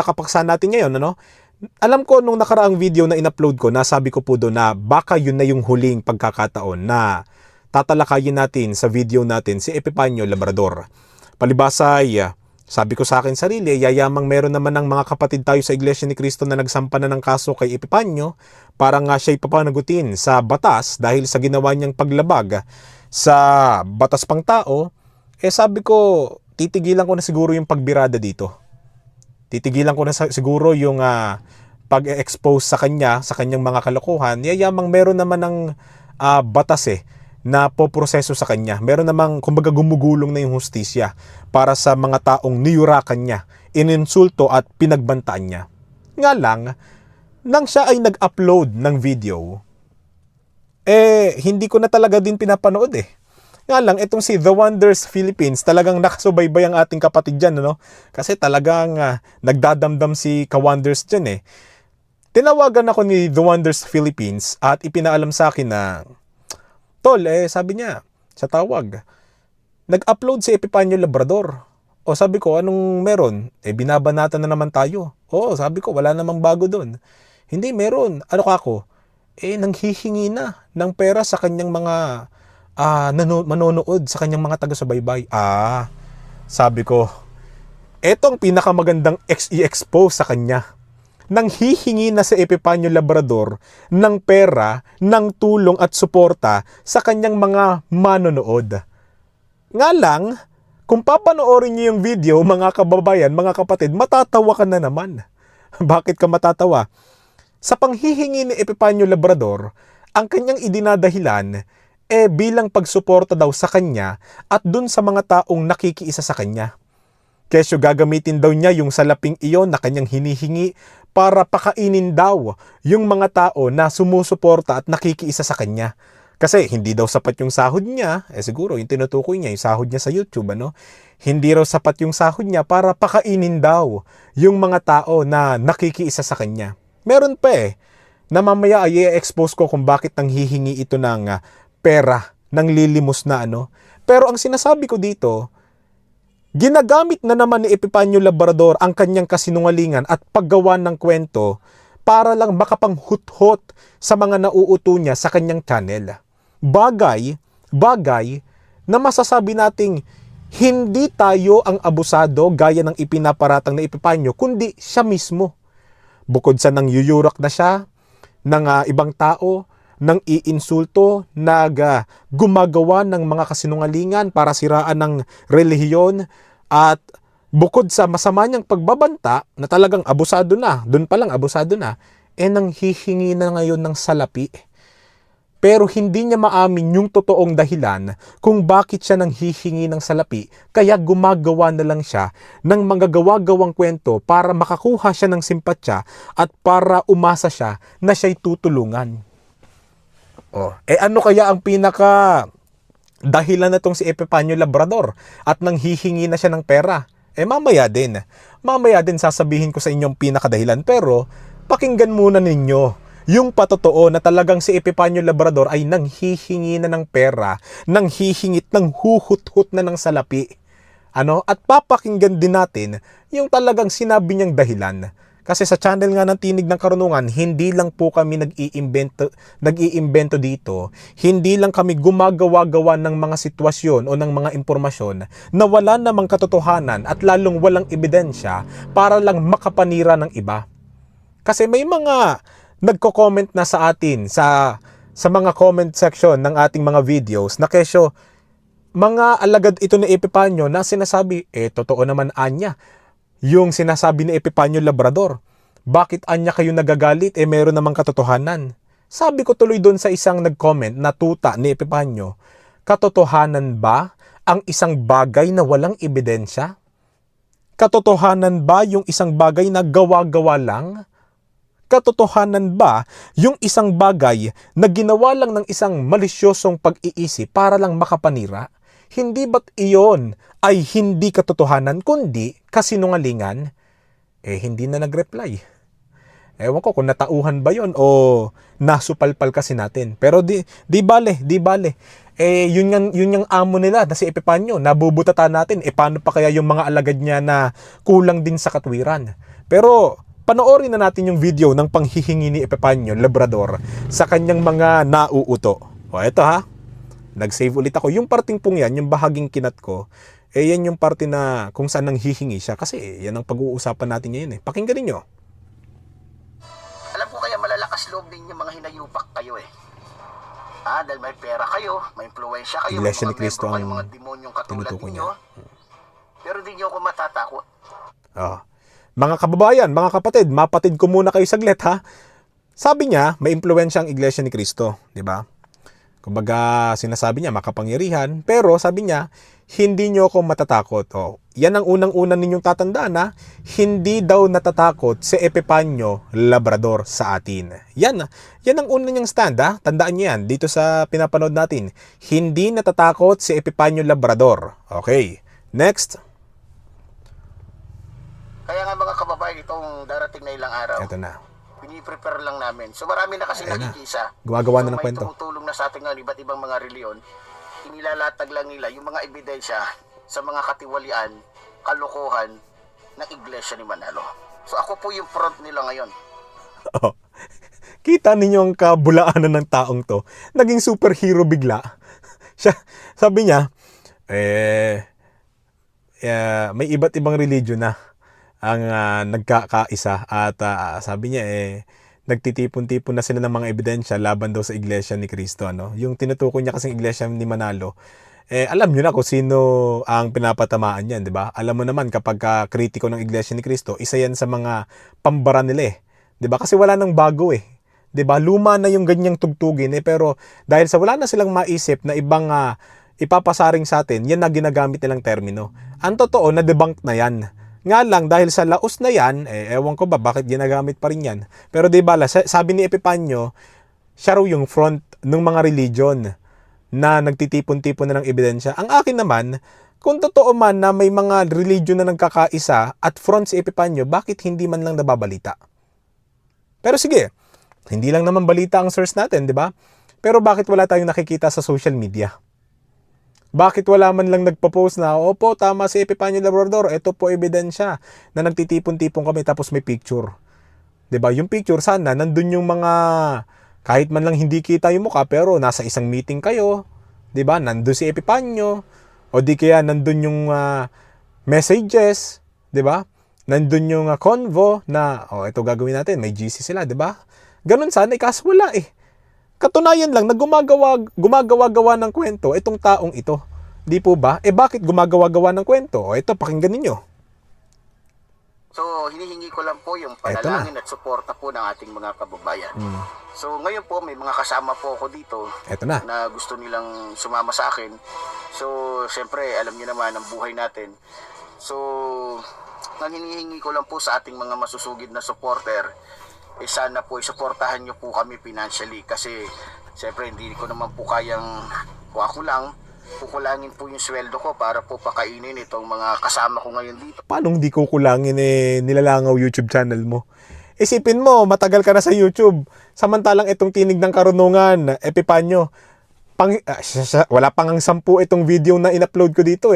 nakapaksa natin ngayon, ano? Alam ko nung nakaraang video na in-upload ko, nasabi ko po doon na baka yun na yung huling pagkakataon na tatalakayin natin sa video natin si Epifanio Labrador. Palibasa ay sabi ko sa akin sarili, yayamang meron naman ng mga kapatid tayo sa Iglesia ni Cristo na nagsampa na ng kaso kay Epifanio para nga siya'y papanagutin sa batas dahil sa ginawa niyang paglabag sa batas pang tao. Sabi ko, titigilan ko na siguro yung pagbirada dito. Titigilan ko na siguro yung pag-expose sa kanya, sa kanyang mga kalokohan. Yayamang meron naman ng batas na poproseso sa kanya. Meron namang, kumbaga, gumugulong na yung hustisya para sa mga taong niyurakan niya, ininsulto at pinagbantaan niya. Nga lang, nang siya ay nag-upload ng video, hindi ko na talaga din pinapanood Nga lang, itong si The Wonders Philippines, talagang nakasubaybay ang ating kapatid dyan, ano? Kasi talagang nagdadamdam si Ka-Wonders dyan Tinawagan ako ni The Wonders Philippines at ipinaalam sa akin na, Tol, sabi niya, sa tawag, nag-upload si Epifanio Labrador. O sabi ko, anong meron? Binabanatan na naman tayo. Oo, sabi ko, wala namang bago doon. Hindi, meron. Ano ka ako? Nanghihingi na ng pera sa kanyang mga manonood, sa kanyang mga taga-subaybay. Sabi ko, etong pinakamagandang i-expose sa kanya. Nanghihingi na si Epifanio Labrador ng pera, ng tulong at suporta sa kanyang mga manonood. Nga lang, kung papanoorin niyo yung video, mga kababayan, mga kapatid, matatawa ka na naman. Bakit ka matatawa? Sa panghihingi ni Epifanio Labrador, ang kanyang idinadahilan bilang pagsuporta daw sa kanya at dun sa mga taong nakikiisa sa kanya. Kesyo gagamitin daw niya yung salaping iyon na kanyang hinihingi para pakainin daw yung mga tao na sumusuporta at nakikiisa sa kanya. Kasi hindi daw sapat yung sahod niya, siguro yung tinutukoy niya, yung sahod niya sa YouTube, ano? Hindi raw sapat yung sahod niya para pakainin daw yung mga tao na nakikiisa sa kanya. Meron pa na mamaya ay i-expose ko kung bakit nanghihingi ito ng pera, ng lilimos na ano. Pero ang sinasabi ko dito, ginagamit na naman ni Epifanio Labrador ang kanyang kasinungalingan at paggawa ng kwento para lang makapanghuthot sa mga nauuto niya sa kanyang channel. Bagay na masasabi nating hindi tayo ang abusado gaya ng ipinaparatang na Epifanio, kundi siya mismo. Bukod sa nang yuyurak na siya ng ibang tao, nang iinsulto, gumagawa ng mga kasinungalingan para siraan ng relihiyon, at bukod sa masama niyang pagbabanta na talagang abusado na, doon pa lang abusado na, nang hihingi na ngayon ng salapi. Pero hindi niya maamin yung totoong dahilan kung bakit siya nang hihingi ng salapi, kaya gumagawa na lang siya ng mga gawa-gawang kwento para makakuha siya ng simpatya at para umasa siya na siya'y tutulungan. Ano kaya ang pinaka dahilan na tong si Epifanio Labrador at nang hihingi na siya ng pera? Mamaya din sasabihin ko sa inyong pinakadahilan, pero pakinggan muna ninyo yung patotoo na talagang si Epifanio Labrador ay nanghihingi na ng pera, nanghihingit, nanghuhut-hut na ng salapi. At papakinggan din natin yung talagang sinabi niyang dahilan. Kasi sa channel nga ng Tinig ng Karunungan, hindi lang po kami nag-iimbento dito. Hindi lang kami gumagawa-gawa ng mga sitwasyon o ng mga impormasyon na wala namang katotohanan at lalong walang ebidensya para lang makapanira ng iba. Kasi may mga nagko-comment na sa atin sa mga comment section ng ating mga videos na kesyo, mga alagad ito ni Epifanio na sinasabi, totoo naman anya yung sinasabi ni Epifanio Labrador. Bakit anya kayo nagagalit? Meron namang katotohanan. Sabi ko tuloy doon sa isang nag-comment na tuta ni Epifanio, katotohanan ba ang isang bagay na walang ebidensya? Katotohanan ba yung isang bagay na gawa-gawa lang? Katotohanan ba yung isang bagay na ginawa lang ng isang malisyosong pag-iisip para lang makapanira? Hindi ba't iyon ay hindi katotohanan kundi kasinungalingan? Hindi na nag-reply. Ewan ko kung natauhan ba yon o nasupalpal kasi natin. Pero di bale. Yun yung amo nila na si Epipanyo, nabubutatan natin. Paano pa kaya yung mga alagad niya na kulang din sa katwiran? Pero panoorin na natin yung video ng panghihingi ni Epipanyo Labrador sa kanyang mga nauuto. O eto ha, nag-save ulit ako. Yung parting pong yan, yung bahaging kinat ko, yan yung parte na kung saan nang hihingi siya. Kasi yan ang pag-uusapan natin ngayon eh. Pakinggan ninyo. Alam ko kaya malalakas loob ninyo mga hinayupak kayo eh. Dahil may pera kayo, may impluwensya kayo, Iglesia may ni Cristo mga membro kayo, ang mga demonyong katulad tinutukoy ninyo. niya. Pero di nyo ako matatakot. Mga kababayan, mga kapatid, mapatid ko muna kayo saglit ha. Sabi niya, may impluwensya ang Iglesia ni Cristo, di ba? Kumbaga, sinasabi niya makapangyarihan, pero sabi niya, hindi niyo ako matatakot. Yan ang unang-una ninyong tatandaan na hindi daw natatakot si Epipanyo Labrador sa atin. Yan ang una niyang stand ha. Tandaan niyo yan dito sa pinapanood natin. Hindi natatakot si Epipanyo Labrador. Okay, next. Kaya nga mga kababayan, itong darating na ilang araw, Ito na. piniprepare lang namin. So marami na kasi nakikisa. Gumagawa na ng kwento. May tumutulong na sa ating iba't ibang mga reliyon. Inilalatag lang nila yung mga ebidensya sa mga katiwalian, kalokohan ng Iglesia ni Manalo. So ako po yung front nila ngayon. Kita ninyo ang kabulaanan ng taong to. Naging superhero bigla. Siya, sabi niya, may iba't ibang religion na ang nagkakaisa at sabi niya nagtitipon-tipon na sila ng mga ebidensya laban daw sa Iglesia ni Cristo. Yung tinutukoy niya kasing Iglesia ni Manalo, alam niyo na kung sino ang pinapatamaan yan, di ba? Alam mo naman kapag kritiko ng Iglesia ni Cristo, isa yan sa mga pambara nila di ba? Kasi wala nang bago di ba? Luma na yung ganyang tugtugin pero dahil sa wala na silang maisip na ibang ipapasaring sa atin, yan na ginagamit nilang termino. Ang totoo, na-debunk na yan. Nga lang, dahil sa laos na yan, ewan ko ba bakit ginagamit pa rin yan. Pero di ba, sabi ni Epipanyo, siya raw yung front ng mga religion na nagtitipon-tipon na ng ebidensya. Ang akin naman, kung totoo man na may mga religion na nagkakaisa at front si Epipanyo, bakit hindi man lang nababalita? Pero sige, hindi lang naman balita ang source natin, di ba? Pero bakit wala tayong nakikita sa social media? Bakit wala man lang nagpo-post na, opo, tama si Epipanyo Labrador, ito po ebidensya na nagtitipon-tipon kami tapos may picture. 'Di ba? Yung picture sana nandun yung mga kahit man lang hindi kita yung mukha pero nasa isang meeting kayo, 'di ba? Nandun si Epipanyo o di kaya nandun yung messages, 'di ba? Nandun yung convo na ito gagawin natin, may GC sila, 'di ba? Ganun sana kaso wala Katunayan lang na gumagawa-gawa ng kwento itong taong ito. Di po ba? Bakit gumagawa-gawa ng kwento? Ito, pakinggan ninyo. So, hinihingi ko lang po yung panalangin at suporta po ng ating mga kababayan. So, ngayon po, may mga kasama po ako dito na gusto nilang sumama sa akin. So, syempre, alam niyo naman ang buhay natin. So, ang hinihingi ko lang po sa ating mga masusugid na supporter, sana po isuportahan nyo po kami financially kasi siyempre hindi ko naman po kayang kung ako lang kukulangin po yung sweldo ko para po pakainin itong mga kasama ko ngayon dito. Paano hindi kukulangin nilalangaw YouTube channel mo? Isipin mo, matagal ka na sa YouTube. Samantalang itong Tinig ng Karunungan, Epipanyo, wala pang 10 itong video na in-upload ko dito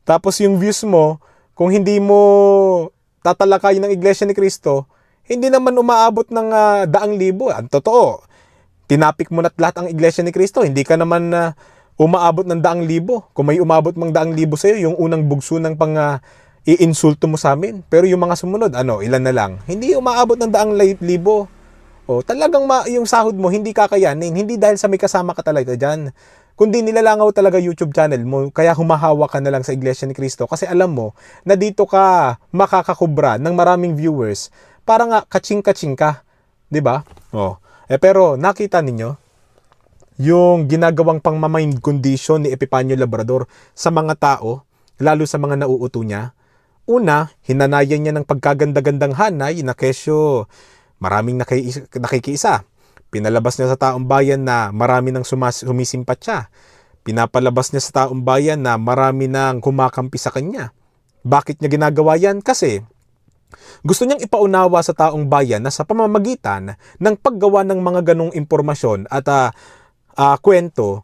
tapos yung views mo, kung hindi mo tatalakayin ng Iglesia ni Cristo, hindi naman umaabot ng 100,000. Ang totoo, tinapik mo na lahat ang Iglesia ni Cristo. Hindi ka naman umaabot ng 100,000. Kung may umabot mang 100,000 sa'yo, yung unang bugso ng i-insulto mo sa amin. Pero yung mga sumunod, ilan na lang? Hindi umaabot ng 100,000. Talagang yung sahod mo, hindi kakayanin. Hindi dahil sa may kasama ka talaga dyan. Kundi nilalangaw talaga YouTube channel mo, kaya humahawa ka na lang sa Iglesia ni Cristo. Kasi alam mo, na dito ka makakakubra ng maraming viewers. Para nga kaching-kaching ka, 'di ba? Pero nakita ninyo yung ginagawang pang-mind condition ni Epipanyo Labrador sa mga tao, lalo sa mga nauuto niya. Una, hinanayan niya ng pagkaganda-gandang hanay na kesyo maraming nakikiisa. Pinalabas niya sa taong bayan na marami nang sumisimpatya. Pinapalabas niya sa taong bayan na marami nang kumakampi sa kanya. Bakit niya ginagawa yan? Kasi Gusto niyang ipaunawa sa taong bayan na sa pamamagitan ng paggawa ng mga ganong impormasyon at kwento,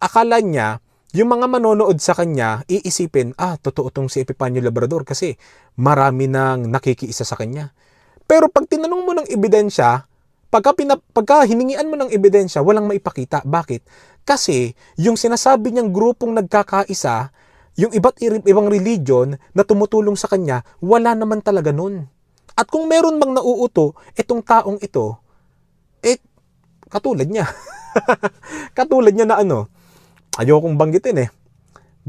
akala niya yung mga manonood sa kanya iisipin, totoo tong si Epifanio Labrador kasi marami nang nakikiisa sa kanya. Pero pag tinanong mo ng ebidensya, pagka hiningian mo ng ebidensya, walang maipakita. Bakit? Kasi yung sinasabi niyang grupong nagkakaisa, yung ibang religion na tumutulong sa kanya, wala naman talaga nun. At kung meron mang nauuto, itong taong ito, katulad niya. Katulad niya na ayokong banggitin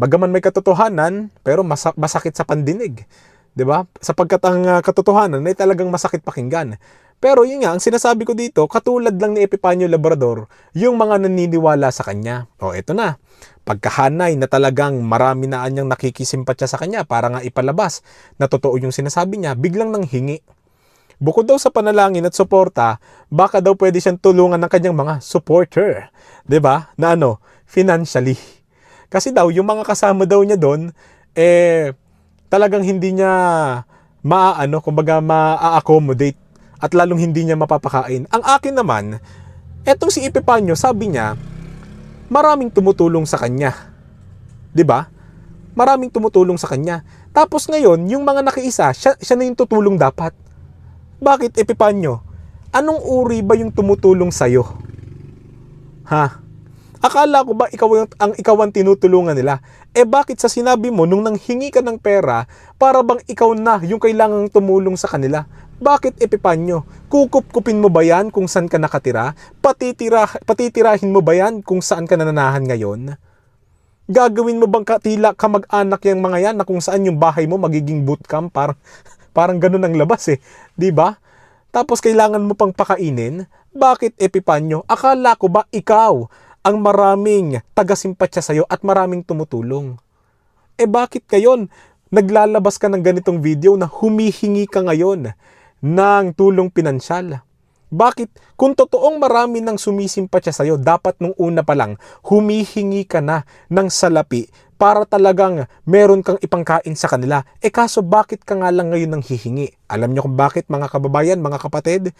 Bagaman may katotohanan, pero masakit sa pandinig. 'Di ba? Sapagkat ang katotohanan ay talagang masakit pakinggan. Pero yun nga, ang sinasabi ko dito, katulad lang ni Epifanio Labrador, yung mga naniniwala sa kanya. Ito na. Pagkahanay na talagang marami na anyang nakikisimpatya sa kanya para nga ipalabas na totoo yung sinasabi niya, biglang nang hingi. Bukod daw sa panalangin at suporta, baka daw pwede siyang tulungan ng kanyang mga supporter. 'Di ba? Na financially. Kasi daw, yung mga kasama daw niya doon, talagang hindi niya ma-accommodate at lalong hindi niya mapapakain. Ang akin naman, etong si Epifanio, sabi niya, maraming tumutulong sa kanya. 'Di ba? Maraming tumutulong sa kanya. Tapos ngayon, yung mga nakiisa, siya na yung tutulong dapat. Bakit, Epifanio? Anong uri ba yung tumutulong sa'yo? Akala ko ba ikaw ang tinutulungan nila? Bakit sa sinabi mo nung nanghingi ka ng pera, para bang ikaw na yung kailangang tumulong sa kanila? Bakit, Epifanio? Kukup-kupin mo ba yan kung saan ka nakatira? Patitirahin mo ba yan kung saan ka nananahan ngayon? Gagawin mo bang tila kamag-anak yung mga yan na kung saan yung bahay mo magiging bootcamp? Parang ganun ang labas 'di ba? Tapos kailangan mo pang pakainin? Bakit, Epifanio? Akala ko ba ikaw ang maraming taga-simpatya sa'yo at maraming tumutulong? Bakit ngayon naglalabas ka ng ganitong video na humihingi ka ngayon ng tulong pinansyal? Bakit? Kung totoong marami nang sumisimpatya sa'yo, dapat nung una pa lang, humihingi ka na ng salapi para talagang meron kang ipangkain sa kanila. Kaso bakit ka nga lang ngayon nang hihingi? Alam niyo kung bakit, mga kababayan, mga kapatid?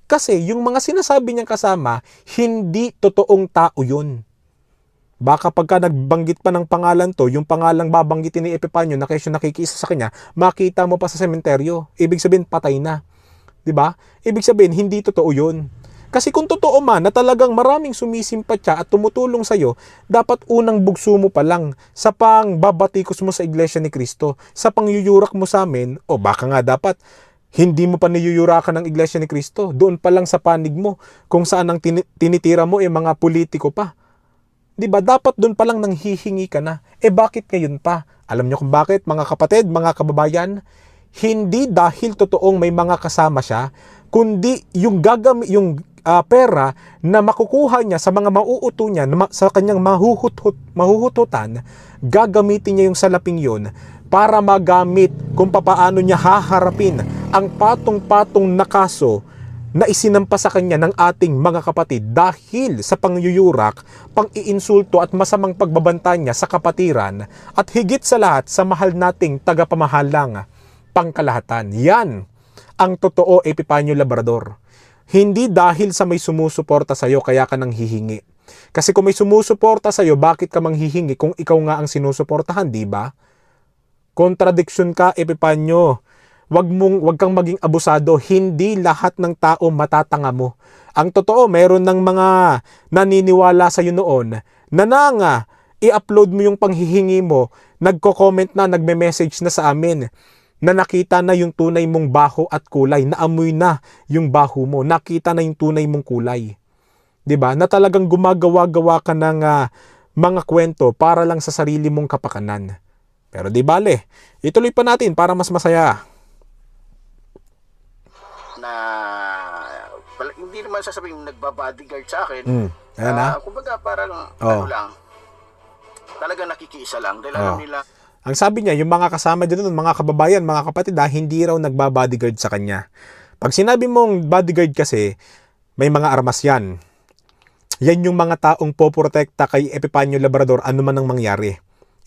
Kasi yung mga sinasabi niyang kasama, hindi totoong tao yun. Baka pagka nagbanggit pa ng pangalan to, yung pangalang babanggitin ni Epifanio na kesyo nakikiisa sa kanya, makita mo pa sa sementeryo. Ibig sabihin, patay na. 'Di ba? Ibig sabihin, hindi totoo 'yun. Kasi kung totoo man na talagang maraming sumisimpatya at tumutulong sa iyo, dapat unang bugso mo pa lang sa pangbabatikos mo sa Iglesia ni Cristo, sa pangyuyurak mo sa amin, o baka nga dapat hindi mo pa niyuyurakan ng Iglesia ni Cristo, doon pa lang sa panig mo, kung saan ang tinitira mo mga politiko pa. 'Di ba? Dapat doon pa lang nang hihingi ka na. Bakit ngayon pa? Alam niyo kung bakit, mga kapatid, mga kababayan? Hindi dahil totoong may mga kasama siya, kundi yung pera na makukuha niya sa mga mauuto niya, sa kanyang mahuhututan, gagamitin niya yung salaping yun para magamit kung papaano niya haharapin ang patong-patong na kaso na isinampa sa kanya ng ating mga kapatid dahil sa pangyuyurak, pang-iinsulto at masamang pagbabanta niya sa kapatiran at higit sa lahat sa mahal nating tagapamahalang pangkalahatan. Yan ang totoo, Epifanio Labrador. Hindi dahil sa may sumusuporta sa'yo kaya ka nang hihingi. Kasi kung may sumusuporta sa'yo, bakit ka manghihingi kung ikaw nga ang sinusuportahan, di ba? Kontradiksyon ka, Epifanio. Wag kang maging abusado. Hindi lahat ng tao matatanga mo. Ang totoo, meron ng mga naniniwala sa'yo noon na i-upload mo yung panghihingi mo, nagko-comment na, nagme-message na sa amin, na nakita na yung tunay mong baho at kulay, naamoy na yung baho mo, nakita na yung tunay mong kulay. 'Di ba? Na talagang gumagawa-gawa ka ng mga kwento para lang sa sarili mong kapakanan. Pero di bale, ituloy pa natin para mas masaya. Na hindi naman sasabihin nagba-bodyguard sa akin. Kumbaga parang lang. Talagang nakikiisa lang dahil alam nila. Ang sabi niya, yung mga kasama dyan doon, mga kababayan, mga kapatid, hindi raw nagba-bodyguard sa kanya. Pag sinabi mong bodyguard kasi, may mga armas yan. Yan yung mga taong poprotekta kay Epifanio Labrador ano man ang mangyari.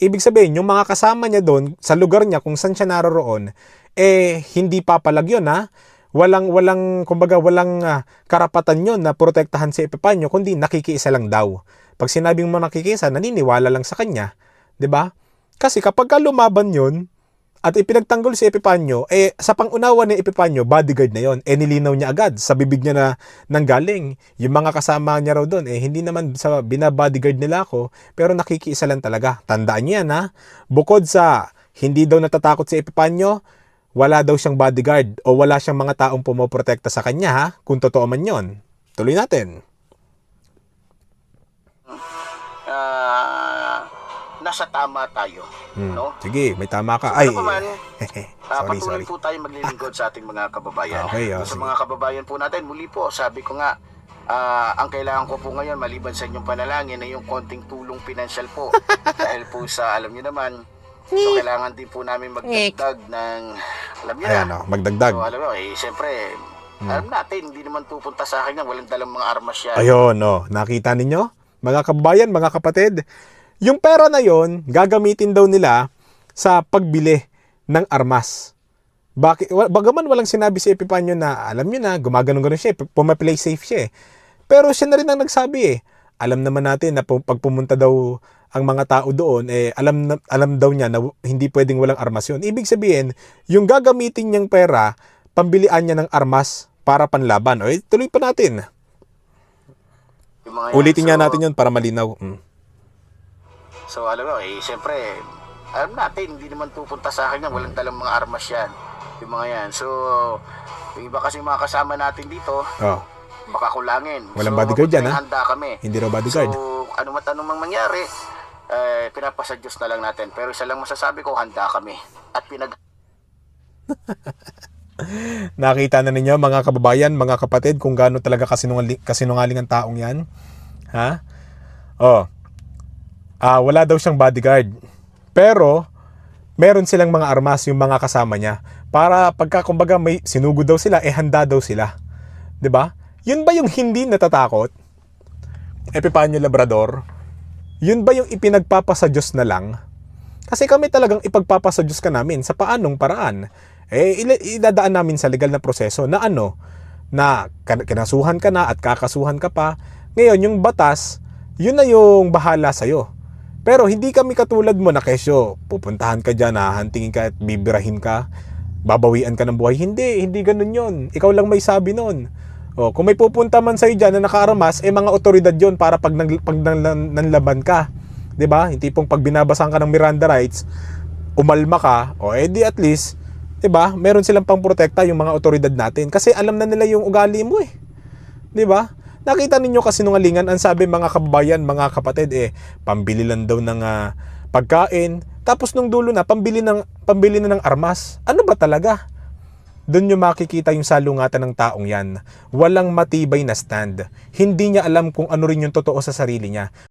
Ibig sabihin, yung mga kasama niya doon, sa lugar niya kung saan siya naroroon, hindi papalag yun, ha? Kumbaga, walang karapatan yun na protektahan si Epipanyo, kundi nakikiisa lang daw. Pag sinabing mo nakikiisa, naniniwala lang sa kanya. 'Di ba? Kasi kapag lumaban yun, at ipinagtanggol si Epipanyo, sa pangunawa ni Epipanyo, bodyguard na yon. Nilinaw niya agad sa bibig niya na nanggaling. Yung mga kasama niya raw doon, hindi naman sa binabodyguard nila ako, pero nakikiisa lang talaga. Tandaan niya na, bukod sa hindi daw natatakot si Epipanyo, wala daw siyang bodyguard o wala siyang mga taong pumoprotekta sa kanya, ha? Kung totoo man yon. Tuloy natin. Nasa tama tayo. No? Sige, may tama ka. So, Ay, patuloy po tayo maglilingkod sa ating mga kababayan. Okay, sa mga kababayan po natin, muli po, sabi ko nga, ang kailangan ko po ngayon, maliban sa inyong panalangin, ay yung konting tulong pinansyal po. Dahil po sa, alam nyo naman, so kailangan din po namin magdagdag ng, alam nyo na. Magdagdag. So, alam nyo, siyempre, alam natin, hindi naman pupunta sa akin yan, walang dalang mga armas yan. Ayun, nakita ninyo? Mga kababayan, mga kapatid, yung pera na yon gagamitin daw nila sa pagbili ng armas. Bagaman walang sinabi si Epipanyo na, alam nyo na, gumaganon-ganon siya, pumaplay safe siya. Pero siya na rin ang nagsabi Alam naman natin na pag pumunta daw ang mga tao doon, alam daw niya na hindi pwedeng walang armas yun. Ibig sabihin, yung gagamitin niyang pera, pambilian niya ng armas para panlaban. Tuloy pa natin. Ulitin nga natin yun para malinaw. So alam mo, siyempre, alam natin, hindi naman pupunta sa akin yan, walang dalang mga armas yan. Yung mga yan. So, yung iba kasi mga kasama natin dito, baka kulangin. Walang bodyguard yan, ha? Handa kami. Hindi raw bodyguard. So, ano mang mangyari, pinapasa Diyos na lang natin. Pero isa lang masasabi ko, handa kami. At Nakita na ninyo, mga kababayan, mga kapatid, kung gaano talaga kasinungaling ang taong yan. Ha? Wala daw siyang bodyguard. Pero, meron silang mga armas, yung mga kasama niya. Para pagka, kumbaga, may sinugod daw sila, handa daw sila. 'Di ba? Yun ba yung hindi natatakot? Epipanyo Labrador? Yun ba yung ipinagpapasa Diyos na lang? Kasi kami talagang ipagpapasa Diyos ka namin sa paanong paraan. Idadaan namin sa legal na proseso na na kinasuhan ka na at kakasuhan ka pa. Ngayon, yung batas, yun na yung bahala sa'yo. Pero hindi kami katulad mo na kesyo, pupuntahan ka dyan, hahantingin ka at bibirahin ka, babawian ka ng buhay. Hindi ganun yun. Ikaw lang may sabi nun. Kung may pupunta man sa'yo dyan na nakaarmas, mga otoridad yon para pag nanlaban ka. 'Di ba? Hindi pong pag binabasan ka ng Miranda rights, umalma ka, di at least, 'di ba? Meron silang pangprotekta yung mga otoridad natin kasi alam na nila yung ugali mo 'Di ba? Nakita ninyo kasinungalingan, ang sabi mga kababayan, mga kapatid, pambili lang daw ng pagkain, tapos nung dulo na pambili na ng armas. Ano ba talaga? Doon nyo makikita yung salungatan ng taong yan. Walang matibay na stand. Hindi niya alam kung ano rin yung totoo sa sarili niya.